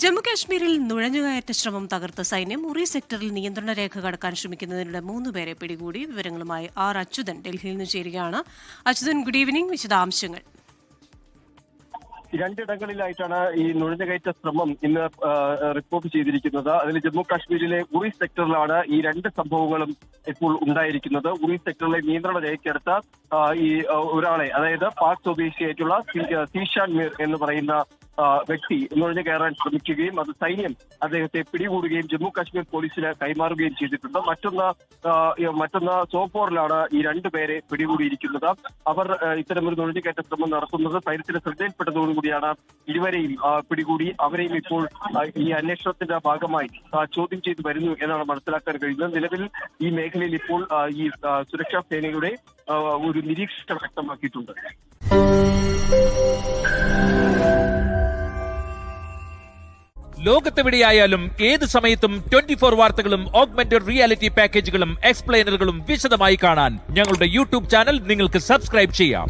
ജമ്മുകാശ്മീരിൽ നുഴഞ്ഞുകയറ്റ ശ്രമം തകർത്ത സൈന്യം ഉറി സെക്ടറിൽ നിയന്ത്രണ രേഖ കടക്കാൻ ശ്രമിക്കുന്നതിനിടെ 3 പേരെ പിടികൂടി. വിവരങ്ങളുമായി ആർ അച്യുതൻ ഡൽഹിയിൽ നിന്ന് ചേരുകയാണ്. Achuthan, good evening. വിശദാംശങ്ങൾ. രണ്ടിടങ്ങളിലായിട്ടാണ് ഈ നുഴഞ്ഞുകയറ്റ ശ്രമം ഇന്ന് റിപ്പോർട്ട് ചെയ്തിരിക്കുന്നത്. അതിൽ ജമ്മു കാശ്മീരിലെ ഉറി സെക്ടറിലാണ് ഈ രണ്ട് സംഭവങ്ങളും ഇപ്പോൾ ഉണ്ടായിരിക്കുന്നത്. ഉറി സെക്ടറിലെ നിയന്ത്രണ രേഖയ്ക്കടുത്ത് ഈ ഒരാളെ, അതായത് പാക് സ്വദേശിയായിട്ടുള്ള സീഷാൻ മീർ എന്ന് പറയുന്ന വ്യക്തി നുഴഞ്ഞു കയറാൻ ശ്രമിക്കുകയും അത് സൈന്യം അദ്ദേഹത്തെ പിടികൂടുകയും ജമ്മു കാശ്മീർ പോലീസിന് കൈമാറുകയും ചെയ്തിട്ടുണ്ട്. മറ്റൊന്ന് സോപ്പോറിലാണ് ഈ രണ്ടുപേരെ പിടികൂടിയിരിക്കുന്നത്. അവർ ഇത്തരമൊരു നുഴഞ്ഞുകയറ്റ ശ്രമം നടത്തുന്നത് സൈന്യത്തിന് ശ്രദ്ധയിൽപ്പെട്ടതോടുകൂടിയാണ് ഇരുവരെയും പിടികൂടി. അവരെയും ഇപ്പോൾ ഈ അന്വേഷണത്തിന്റെ ഭാഗമായി ചോദ്യം ചെയ്തു വരുന്നു എന്നാണ് മനസ്സിലാക്കാൻ കഴിയുന്നത്. നിലവിൽ ഈ മേഖലയിൽ ഇപ്പോൾ ഈ സുരക്ഷാ സേനയുടെ ഒരു നിരീക്ഷണം വ്യക്തമാക്കിയിട്ടുണ്ട്. ലോകത്തെവിടെയായാലും ഏത് സമയത്തും 24 വാർത്തകളും ഓഗ്മെന്റഡ് റിയാലിറ്റി പാക്കേജുകളും എക്സ്പ്ലെയിനറുകളും വിശദമായി കാണാൻ ഞങ്ങളുടെ യൂട്യൂബ് ചാനൽ നിങ്ങൾക്ക് സബ്സ്ക്രൈബ് ചെയ്യാം.